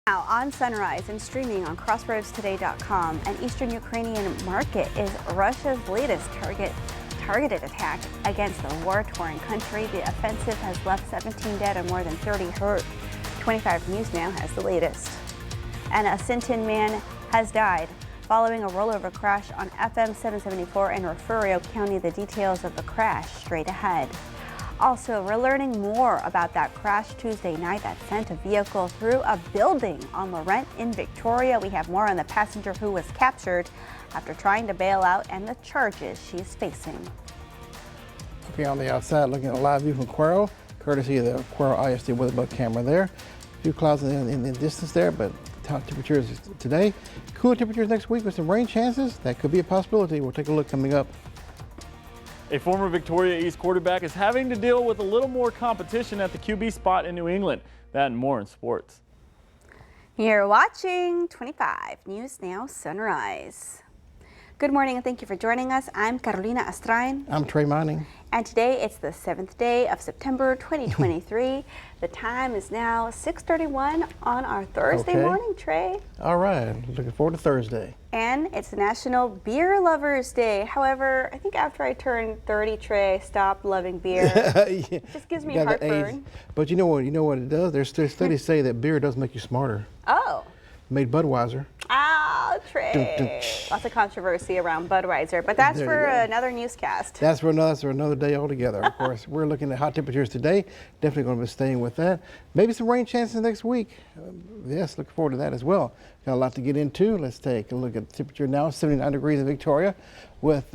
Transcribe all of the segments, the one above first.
Now on Sunrise and streaming on crossroadstoday.com, an eastern Ukrainian market is Russia's latest targeted attack against the war-torn country. The offensive has left 17 dead and more than 30 hurt. 25 News now has the latest. And a Sinton man has died following a rollover crash on FM 774 in Refugio County. The details of the crash straight ahead. Also, we're learning more about that crash Tuesday night that sent a vehicle through a building on Laurent in Victoria. We have more on the passenger who was captured after trying to bail out and the charges she's facing. Okay, on the outside, looking at a live view from Cuero, courtesy of the Cuero ISD weather bug camera there. A few clouds in the distance there, but top temperatures today. Cooler temperatures next week with some rain chances. That could be a possibility. We'll take a look coming up. A former Victoria East quarterback is having to deal with a little more competition at the QB spot in New England. That and more in sports. You're watching 25 News Now Sunrise. Good morning and thank you for joining us. I'm Carolina Astrain. I'm Trey Mining. And today it's the 7th day of September 2023. The time is now 6:31 on our Thursday morning, Trey. All right, looking forward to Thursday. And it's National Beer Lovers Day. However, I think after I turned 30, Trey, I stopped loving beer. Yeah. It just gives me heartburn. But you know what it does? There's studies say that beer does make you smarter. Oh. Made Budweiser. Oh, Trey. Lots of controversy around Budweiser, but that's for another newscast. That's for another day altogether. Of course, we're looking at hot temperatures today. Definitely going to be staying with that. Maybe some rain chances next week. Yes, looking forward to that as well. Got a lot to get into. Let's take a look at the temperature now. 79 degrees in Victoria with,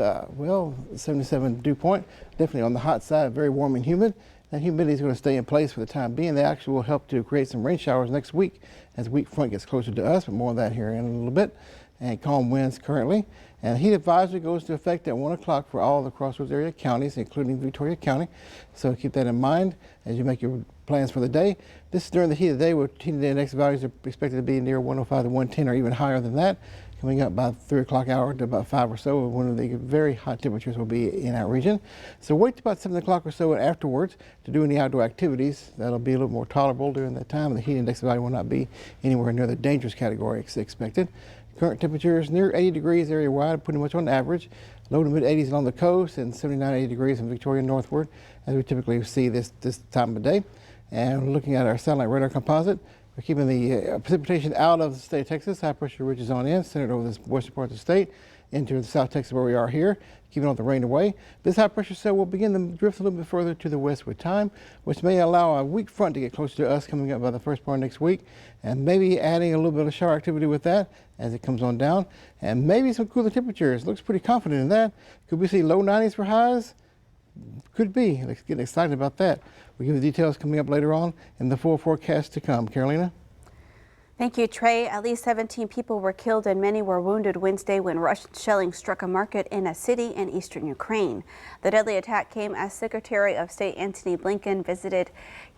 77 dew point. Definitely on the hot side, very warm and humid. That humidity is going to stay in place for the time being. That actually will help to create some rain showers next week as the weak front gets closer to us, but more of that here in a little bit. And calm winds currently. And heat advisory goes into effect at 1 o'clock for all the Crossroads area counties, including Victoria County. So keep that in mind as you make your plans for the day. This is during the heat of the day where heat index values are expected to be near 105 to 110 or even higher than that. Coming up by 3 o'clock hour to about 5 or so, one of the very hot temperatures will be in our region. So wait till about 7 o'clock or so and afterwards to do any outdoor activities. That'll be a little more tolerable during that time. The heat index value will not be anywhere near the dangerous category expected. Current temperatures near 80 degrees area-wide, pretty much on average. Low to mid-80s along the coast and 79, 80 degrees in Victoria northward, as we typically see this time of day. And looking at our satellite radar composite, we're keeping the precipitation out of the state of Texas. High pressure ridges on in, centered over this western part of the state, into the South Texas where we are here, keeping all the rain away. This high pressure cell will begin to drift a little bit further to the west with time, which may allow a weak front to get closer to us coming up by the first part of next week, and maybe adding a little bit of shower activity with that as it comes on down, and maybe some cooler temperatures. Looks pretty confident in that. Could we see low 90s for highs? Could be. Let's get excited about that. We'll give the details coming up later on in the full forecast to come. Carolina? Thank you, Trey. At least 17 people were killed and many were wounded Wednesday when Russian shelling struck a market in a city in eastern Ukraine. The deadly attack came as Secretary of State Antony Blinken visited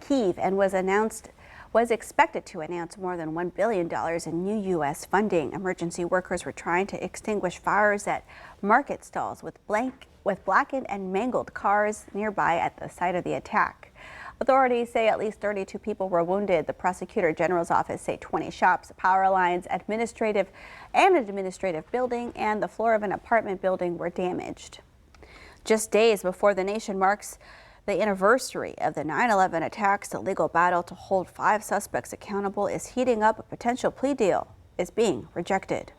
Kyiv and was expected to announce more than $1 billion in new U.S. funding. Emergency workers were trying to extinguish fires at market stalls with blackened and mangled cars nearby at the site of the attack. Authorities say at least 32 people were wounded. The Prosecutor General's office say 20 shops, power lines, administrative building, and the floor of an apartment building were damaged. Just days before the nation marks the anniversary of the 9/11 attacks, the legal battle to hold 5 suspects accountable is heating up. A potential plea deal is being rejected.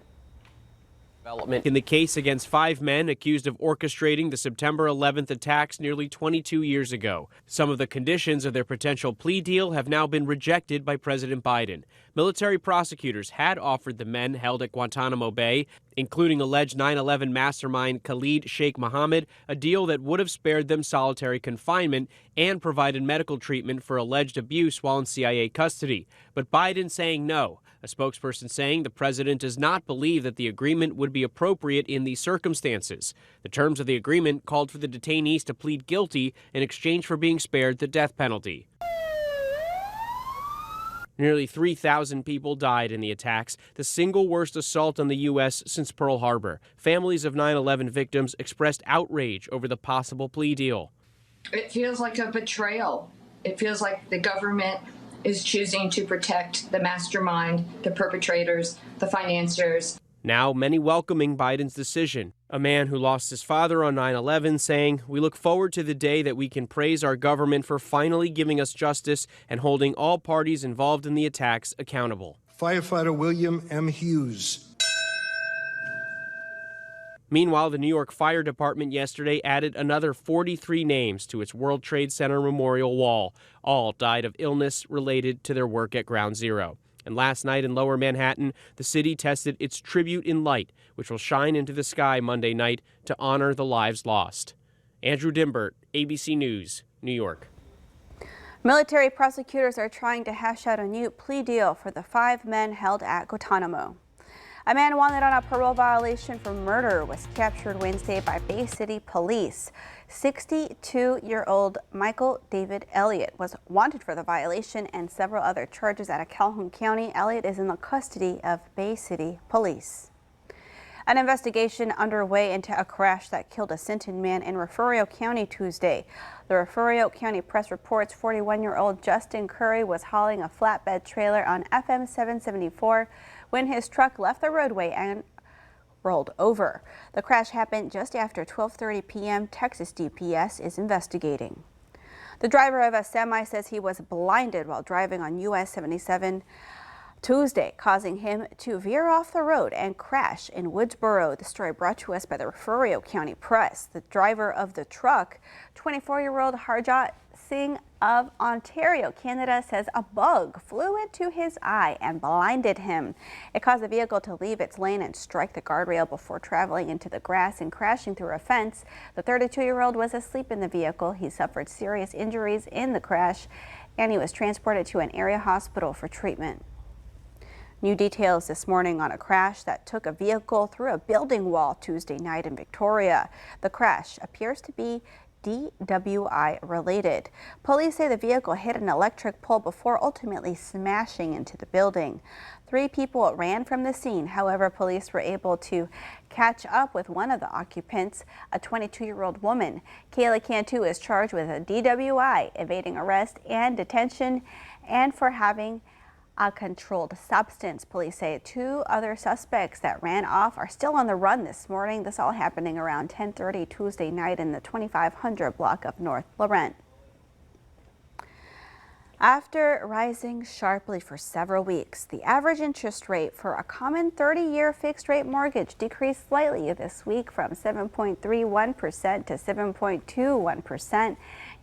In the case against 5 men accused of orchestrating the September 11th attacks nearly 22 years ago. Some of the conditions of their potential plea deal have now been rejected by President Biden. Military prosecutors had offered the men held at Guantanamo Bay, including alleged 9/11 mastermind Khalid Sheikh Mohammed, a deal that would have spared them solitary confinement and provided medical treatment for alleged abuse while in CIA custody. But Biden saying no. A spokesperson saying the president does not believe that the agreement would be appropriate in these circumstances. The terms of the agreement called for the detainees to plead guilty in exchange for being spared the death penalty. Nearly 3,000 people died in the attacks, the single worst assault on the U.S. since Pearl Harbor. Families of 9/11 victims expressed outrage over the possible plea deal. It feels like a betrayal. It feels like the government is choosing to protect the mastermind, the perpetrators, the financiers. Now, many welcoming Biden's decision. A man who lost his father on 9/11 saying, "We look forward to the day that we can praise our government for finally giving us justice and holding all parties involved in the attacks accountable." Firefighter William M. Hughes. Meanwhile, the New York Fire Department yesterday added another 43 names to its World Trade Center memorial wall. All died of illness related to their work at Ground Zero. And last night in Lower Manhattan, the city tested its Tribute in Light, which will shine into the sky Monday night to honor the lives lost. Andrew Dimbert, ABC News, New York. Military prosecutors are trying to hash out a new plea deal for the 5 men held at Guantanamo. A man wanted on a parole violation for murder was captured Wednesday by Bay City police. 62-year-old Michael David Elliott was wanted for the violation and several other charges out of Calhoun County. Elliott is in the custody of Bay City police. An investigation underway into a crash that killed a Sinton man in Refugio County Tuesday. The Refugio County Press reports 41-year-old Justin Curry was hauling a flatbed trailer on FM 774 when his truck left the roadway and rolled over. The crash happened just after 12:30 p.m. Texas DPS is investigating. The driver of a semi says he was blinded while driving on US 77 Tuesday, causing him to veer off the road and crash in Woodsboro. The story brought to us by the Refugio County Press. The driver of the truck, 24-year-old Harjot Singh of Ontario, Canada, says a bug flew into his eye and blinded him. It caused the vehicle to leave its lane and strike the guardrail before traveling into the grass and crashing through a fence. The 32-year-old was asleep in the vehicle. He suffered serious injuries in the crash, and he was transported to an area hospital for treatment. New details this morning on a crash that took a vehicle through a building wall Tuesday night in Victoria. The crash appears to be DWI related. Police say the vehicle hit an electric pole before ultimately smashing into the building. 3 people ran from the scene. However, police were able to catch up with one of the occupants, a 22-year-old woman. Kayla Cantu is charged with a DWI, evading arrest and detention, and for having a controlled substance. Police say 2 other suspects that ran off are still on the run this morning. This all happening around 10:30 Tuesday night in the 2500 block of North Laurent. After rising sharply for several weeks, the average interest rate for a common 30-year fixed-rate mortgage decreased slightly this week from 7.31% to 7.21%.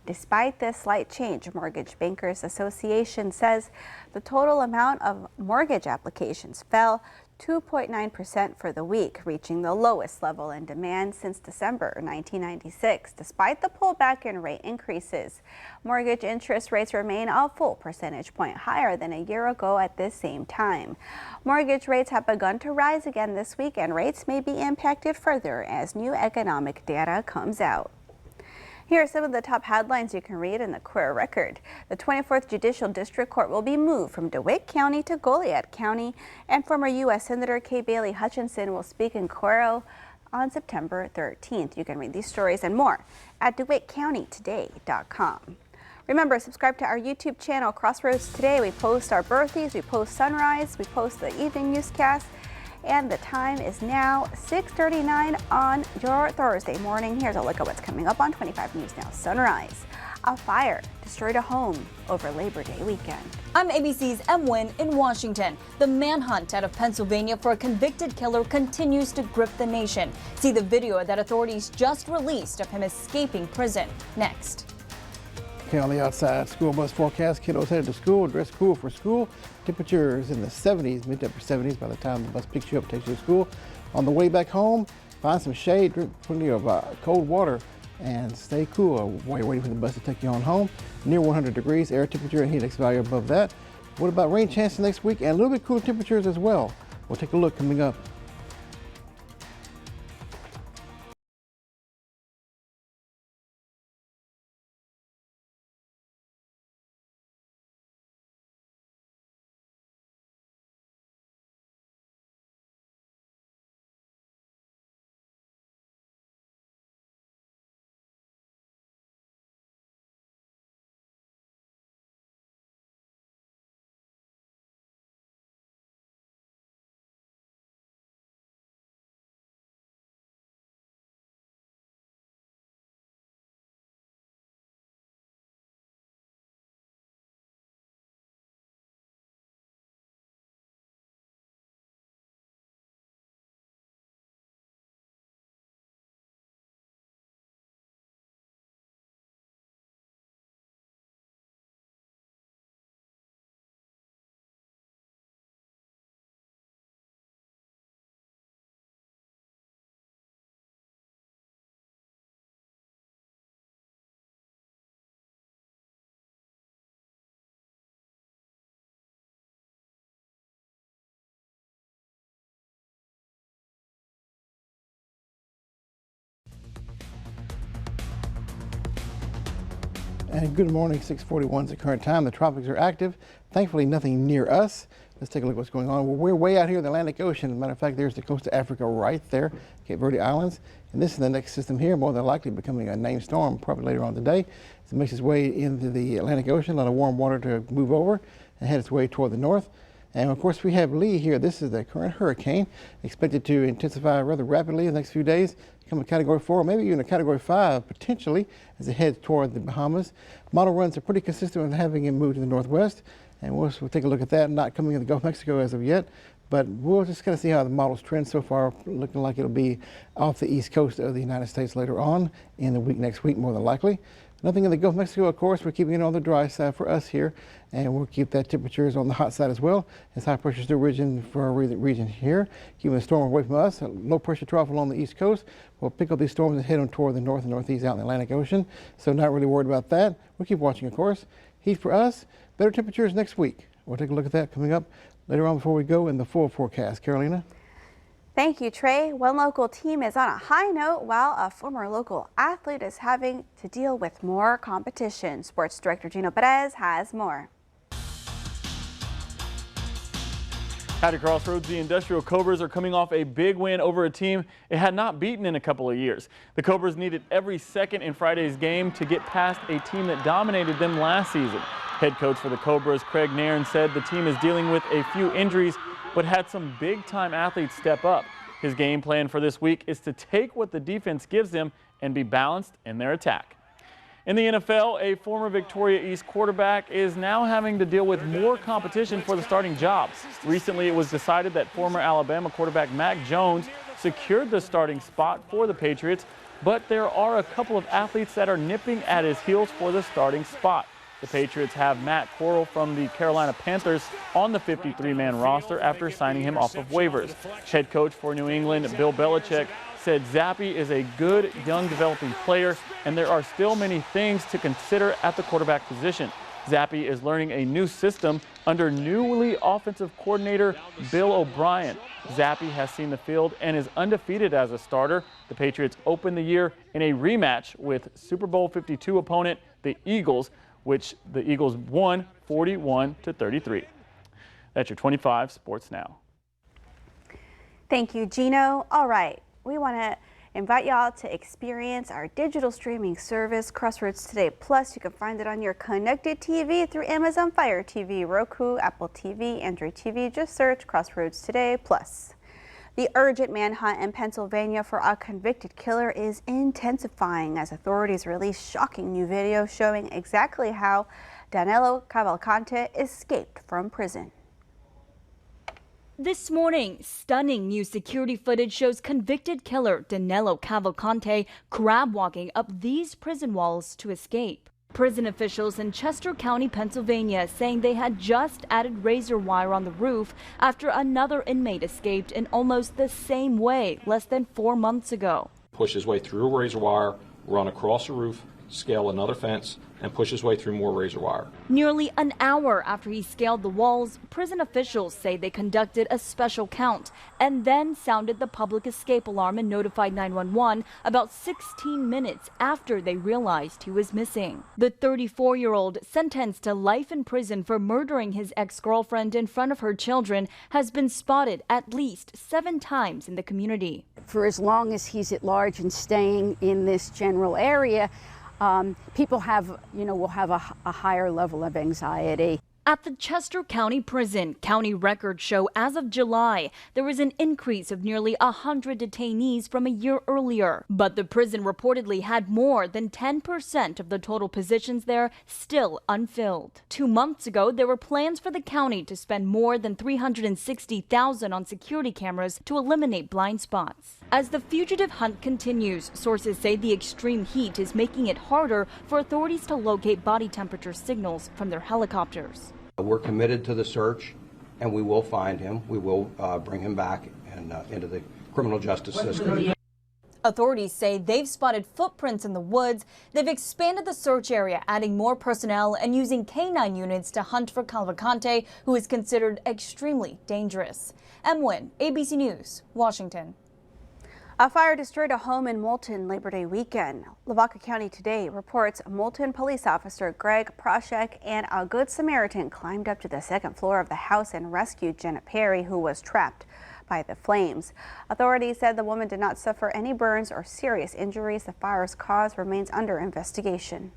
Despite this slight change, Mortgage Bankers Association says the total amount of mortgage applications fell 2.9% for the week, reaching the lowest level in demand since December 1996. Despite the pullback in rate increases, mortgage interest rates remain a full percentage point higher than a year ago at this same time. Mortgage rates have begun to rise again this week, and rates may be impacted further as new economic data comes out. Here are some of the top headlines you can read in the Courier Record. The 24th Judicial District Court will be moved from DeWitt County to Goliad County, and former U.S. Senator Kay Bailey Hutchinson will speak in Cuero on September 13th. You can read these stories and more at DeWittCountyToday.com. Remember, subscribe to our YouTube channel, Crossroads Today. We post our birthdays, we post sunrise, we post the evening newscast. And the time is now 6:39 on your Thursday morning. Here's a look at what's coming up on 25 News Now. Sunrise. A fire destroyed a home over Labor Day weekend. I'm ABC's M. Wynn in Washington. The manhunt out of Pennsylvania for a convicted killer continues to grip the nation. See the video that authorities just released of him escaping prison. Next. Currently outside school bus forecast, kiddos headed to school, dress cool for school. Temperatures in the 70s, mid to upper 70s by the time the bus picks you up and takes you to school. On the way back home, find some shade, drink plenty of cold water, and stay cool while you're waiting for the bus to take you on home. Near 100 degrees, air temperature and heat index value above that. What about rain chances next week and a little bit cooler temperatures as well? We'll take a look coming up. And good morning, 6:41 is the current time. The tropics are active. Thankfully, nothing near us. Let's take a look at what's going on. Well, we're way out here in the Atlantic Ocean. As a matter of fact, there's the coast of Africa right there, Cape Verde Islands. And this is the next system here, more than likely becoming a named storm probably later on today. It makes its way into the Atlantic Ocean, a lot of warm water to move over and head its way toward the north. And of course, we have Lee here. This is the current hurricane, expected to intensify rather rapidly in the next few days, become a Category 4, maybe even a Category 5 potentially as it heads toward the Bahamas. Model runs are pretty consistent with having it move to the northwest, and we'll take a look at that. Not coming in the Gulf of Mexico as of yet, but we'll just kind of see how the models trend so far, looking like it'll be off the east coast of the United States later on in the week, next week more than likely. Nothing in the Gulf of Mexico, of course. We're keeping it on the dry side for us here, and we'll keep that temperatures on the hot side as well. As high pressure still region for our region here, keeping the storm away from us. A low pressure trough along the east coast. We'll pick up these storms and head on toward the north and northeast out in the Atlantic Ocean. So not really worried about that. We'll keep watching, of course. Heat for us, better temperatures next week. We'll take a look at that coming up later on before we go in the full forecast. Carolina? Thank you, Trey. One local team is on a high note while a former local athlete is having to deal with more competition. Sports Director Gino Perez has more. At Crossroads, the Industrial Cobras are coming off a big win over a team it had not beaten in a couple of years. The Cobras needed every second in Friday's game to get past a team that dominated them last season. Head coach for the Cobras, Craig Nairn, said the team is dealing with a few injuries but had some big-time athletes step up. His game plan for this week is to take what the defense gives them and be balanced in their attack. In the NFL, a former Victoria East quarterback is now having to deal with more competition for the starting job. Recently, it was decided that former Alabama quarterback Mac Jones secured the starting spot for the Patriots, but there are a couple of athletes that are nipping at his heels for the starting spot. The Patriots have Matt Corral from the Carolina Panthers on the 53-man roster after signing him off of waivers. Head coach for New England, Bill Belichick, said Zappe is a good, young, developing player, and there are still many things to consider at the quarterback position. Zappe is learning a new system under newly offensive coordinator Bill O'Brien. Zappe has seen the field and is undefeated as a starter. The Patriots open the year in a rematch with Super Bowl 52 opponent, the Eagles, which the Eagles won 41-33. That's your 25 Sports Now. Thank you, Gino. All right, we want to invite y'all to experience our digital streaming service, Crossroads Today Plus. You can find it on your connected TV through Amazon Fire TV, Roku, Apple TV, Android TV. Just search Crossroads Today Plus. The urgent manhunt in Pennsylvania for a convicted killer is intensifying as authorities release shocking new video showing exactly how Danilo Cavalcante escaped from prison. This morning, stunning new security footage shows convicted killer Danilo Cavalcante crab walking up these prison walls to escape. Prison officials in Chester County, Pennsylvania, saying they had just added razor wire on the roof after another inmate escaped in almost the same way less than 4 months ago. Push his way through a razor wire, run across the roof, scale another fence, and push his way through more razor wire. Nearly an hour after he scaled the walls, prison officials say they conducted a special count and then sounded the public escape alarm and notified 911 about 16 minutes after they realized he was missing. The 34-year-old, sentenced to life in prison for murdering his ex-girlfriend in front of her children, has been spotted at least 7 times in the community. For as long as he's at large and staying in this general area, people will have a higher level of anxiety. At the Chester County Prison, county records show as of July, there was an increase of nearly 100 detainees from a year earlier. But the prison reportedly had more than 10% of the total positions there still unfilled. 2 months ago, there were plans for the county to spend more than $360,000 on security cameras to eliminate blind spots. As the fugitive hunt continues, sources say the extreme heat is making it harder for authorities to locate body temperature signals from their helicopters. We're committed to the search, and we will find him. We will bring him back and into the criminal justice system. Authorities say they've spotted footprints in the woods. They've expanded the search area, adding more personnel and using K-9 units to hunt for Cavalcante, who is considered extremely dangerous. Wynn, ABC News, Washington. A fire destroyed a home in Moulton Labor Day weekend. Lavaca County Today reports Moulton police officer Greg Proshek and a Good Samaritan climbed up to the second floor of the house and rescued Janet Perry, who was trapped by the flames. Authorities said the woman did not suffer any burns or serious injuries. The fire's cause remains under investigation.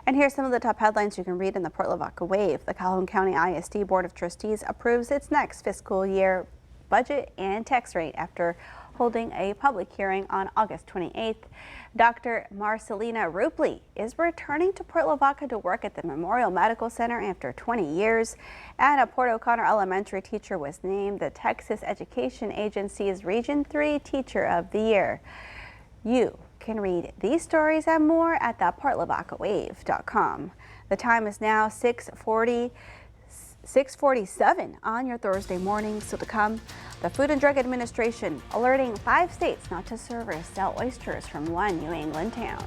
And here's some of the top headlines you can read in the Port Lavaca Wave. The Calhoun County ISD Board of Trustees approves its next fiscal year budget and tax rate after holding a public hearing on August 28th. Dr. Marcelina Rupley is returning to Port Lavaca to work at the Memorial Medical Center after 20 years. And a Port O'Connor elementary teacher was named the Texas Education Agency's Region 3 Teacher of the Year. You can read these stories and more at theportlavacawave.com. The time is now 6:47 on your Thursday morning. Still to come, the Food and Drug Administration alerting 5 states not to serve or sell oysters from one New England town.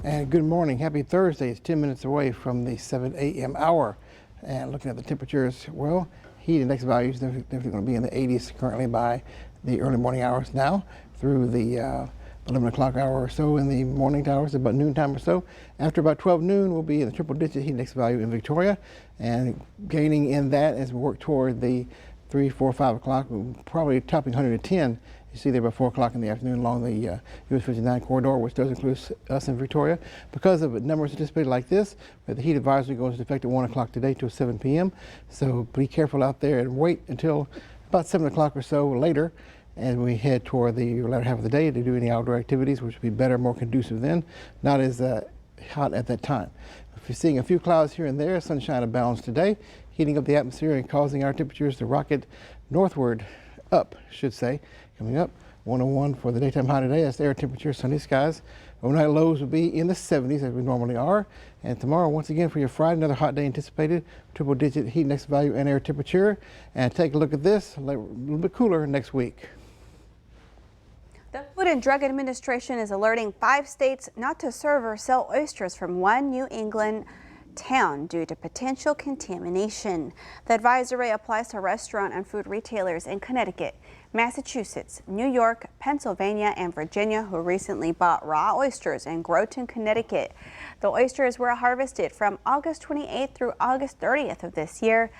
And good morning. Happy Thursday. It's 10 minutes away from the 7 a.m. hour. And looking at the temperatures, well, heat index values definitely going to be in the 80s currently by the early morning hours now through the 11 o'clock hour or so in the morning hours, about noontime or so. After about 12 noon, we'll be in the triple-digit heat index value in Victoria, and gaining in that as we work toward the 3, 4, 5 o'clock, probably topping 110. You see there by 4 o'clock in the afternoon along the US 59 corridor, which does include us in Victoria. Because of numbers anticipated like this, the heat advisory goes into effect at 1 o'clock today till 7 p.m. So be careful out there and wait until about 7 o'clock or so later as we head toward the latter half of the day to do any outdoor activities, which will be better, more conducive then, not as hot at that time. If you're seeing a few clouds here and there, sunshine abounds today, heating up the atmosphere and causing our temperatures to rocket northward, up, should say, coming up. 101 for the daytime high today. That's the air temperature, sunny skies. Overnight lows will be in the 70s as we normally are. And tomorrow, once again, for your Friday, another hot day anticipated. Triple-digit heat index value and air temperature. And take a look at this, a little bit cooler next week. The Food and Drug Administration is alerting 5 states not to serve or sell oysters from one New England town due to potential contamination. The advisory applies to restaurant and food retailers in Connecticut, Massachusetts, New York, Pennsylvania, and Virginia who recently bought raw oysters in Groton, Connecticut. The oysters were harvested from August 28th through August 30th of this year.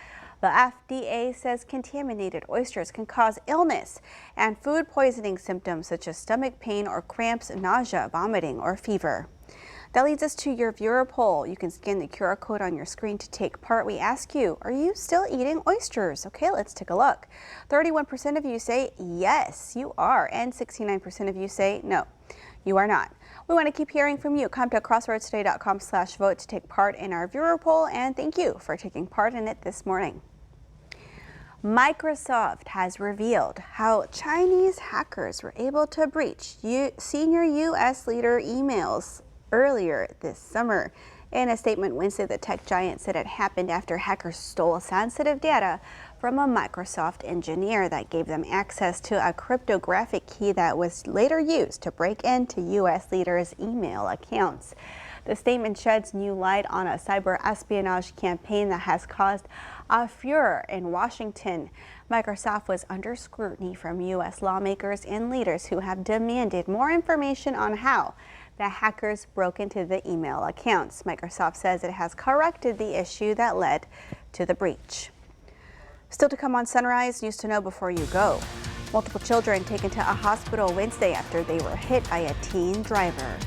The FDA says contaminated oysters can cause illness and food poisoning symptoms such as stomach pain or cramps, nausea, vomiting, or fever. That leads us to your viewer poll. You can scan the QR code on your screen to take part. We ask you, are you still eating oysters? Okay, let's take a look. 31% of you say yes, you are, and 69% of you say no, you are not. We want to keep hearing from you. Come to crossroadstoday.com/vote to take part in our viewer poll, and thank you for taking part in it this morning. Microsoft has revealed how Chinese hackers were able to breach senior U.S. leader emails earlier this summer. In a statement Wednesday, the tech giant said it happened after hackers stole sensitive data from a Microsoft engineer that gave them access to a cryptographic key that was later used to break into U.S. leaders' email accounts. The statement sheds new light on a cyber espionage campaign that has caused a furor in Washington. Microsoft was under scrutiny from U.S. lawmakers and leaders who have demanded more information on how the hackers broke into the email accounts. Microsoft says it has corrected the issue that led to the breach. Still to come on Sunrise, news to know before you go. Multiple children taken to a hospital Wednesday after they were hit by a teen driver.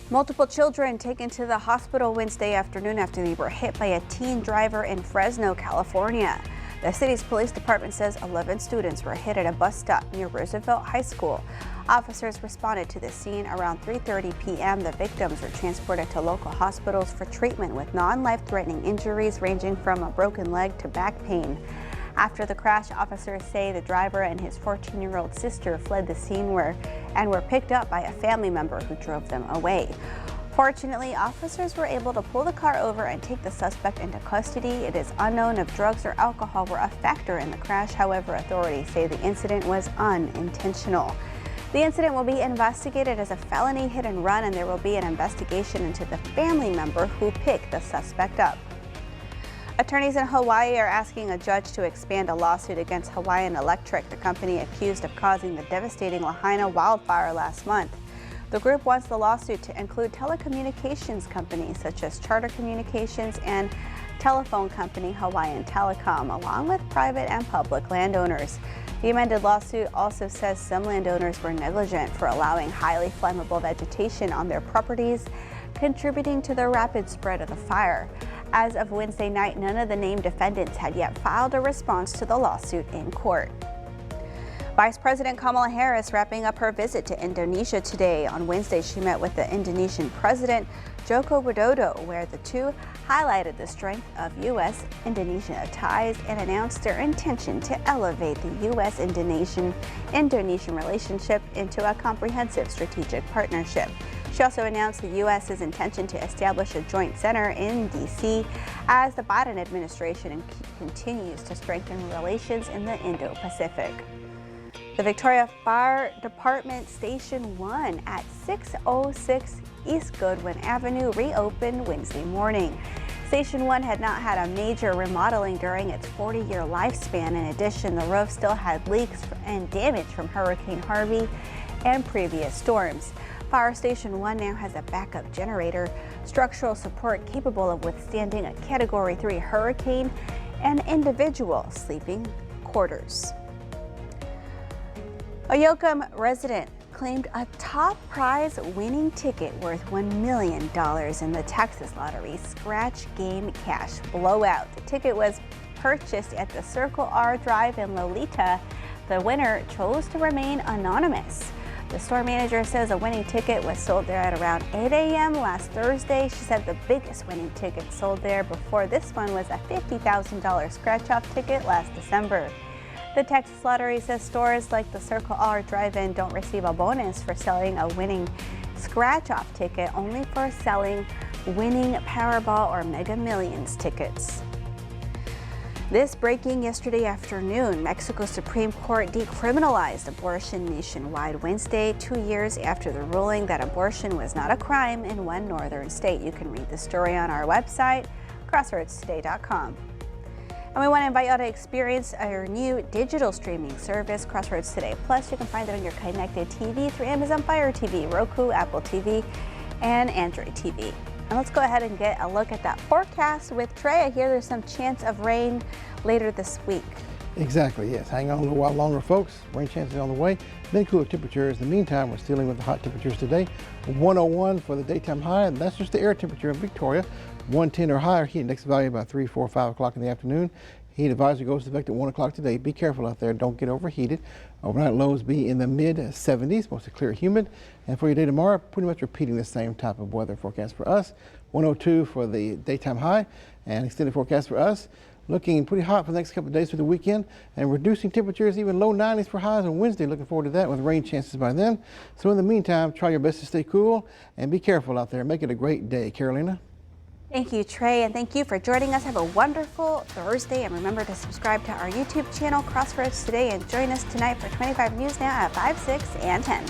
Multiple children taken to the hospital Wednesday afternoon after they were hit by a teen driver in Fresno, California. The city's police department says 11 students were hit at a bus stop near Roosevelt High School. Officers responded to the scene around 3:30 p.m. The victims were transported to local hospitals for treatment with non-life-threatening injuries ranging from a broken leg to back pain. After the crash, officers say the driver and his 14-year-old sister fled the scene and were picked up by a family member who drove them away. Fortunately, officers were able to pull the car over and take the suspect into custody. It is unknown if drugs or alcohol were a factor in the crash. However, authorities say the incident was unintentional. The incident will be investigated as a felony hit and run, and there will be an investigation into the family member who picked the suspect up. Attorneys in Hawaii are asking a judge to expand a lawsuit against Hawaiian Electric, the company accused of causing the devastating Lahaina wildfire last month. The group wants the lawsuit to include telecommunications companies such as Charter Communications and telephone company Hawaiian Telecom, along with private and public landowners. The amended lawsuit also says some landowners were negligent for allowing highly flammable vegetation on their properties, contributing to the rapid spread of the fire. As of Wednesday night, none of the named defendants had yet filed a response to the lawsuit in court. Vice President Kamala Harris wrapping up her visit to Indonesia today. On Wednesday, she met with the Indonesian President Joko Widodo, where the two highlighted the strength of U.S.-Indonesia ties and announced their intention to elevate the U.S.-Indonesian relationship into a comprehensive strategic partnership. She also announced the U.S.'s intention to establish a joint center in D.C. as the Biden administration continues to strengthen relations in the Indo-Pacific. The Victoria Fire Department Station 1 at 606 East Goodwin Avenue reopened Wednesday morning. Station 1 had not had a major remodeling during its 40-year lifespan. In addition, the roof still had leaks and damage from Hurricane Harvey and previous storms. Fire Station 1 now has a backup generator, structural support capable of withstanding a Category 3 hurricane, and individual sleeping quarters. A Yoakum resident claimed a top prize winning ticket worth $1 million in the Texas Lottery Scratch Game Cash Blowout. The ticket was purchased at the Circle R Drive in Lolita. The winner chose to remain anonymous. The store manager says a winning ticket was sold there at around 8 a.m. last Thursday. She said the biggest winning ticket sold there before this one was a $50,000 scratch-off ticket last December. The Texas Lottery says stores like the Circle R Drive-In don't receive a bonus for selling a winning scratch-off ticket, only for selling winning Powerball or Mega Millions tickets. This breaking yesterday afternoon, Mexico's Supreme Court decriminalized abortion nationwide Wednesday, 2 years after the ruling that abortion was not a crime in one northern state. You can read the story on our website, crossroadstoday.com. And we want to invite you to experience our new digital streaming service, Crossroads Today Plus. You can find it on your connected TV through Amazon Fire TV, Roku, Apple TV, and Android TV. And let's go ahead and get a look at that forecast with Trey. I hear there's some chance of rain later this week. Exactly, yes. Hang on a little while longer, folks. Rain chances on the way. Then cooler temperatures. In the meantime, we're dealing with the hot temperatures today. 101 for the daytime high, and that's just the air temperature in Victoria. 110 or higher. Heat index value about 3, 4, 5 o'clock in the afternoon. Heat advisory goes into effect at 1 o'clock today. Be careful out there. Don't get overheated. Overnight lows be in the mid-70s, mostly clear, humid. And for your day tomorrow, pretty much repeating the same type of weather forecast for us. 102 for the daytime high, and extended forecast for us. Looking pretty hot for the next couple of days through the weekend, and reducing temperatures, even low 90s for highs on Wednesday. Looking forward to that with rain chances by then. So in the meantime, try your best to stay cool and be careful out there. Make it a great day. Carolina? Thank you, Trey, and thank you for joining us. Have a wonderful Thursday, and remember to subscribe to our YouTube channel, Crossroads Today, and join us tonight for 25 News Now at 5, 6, and 10.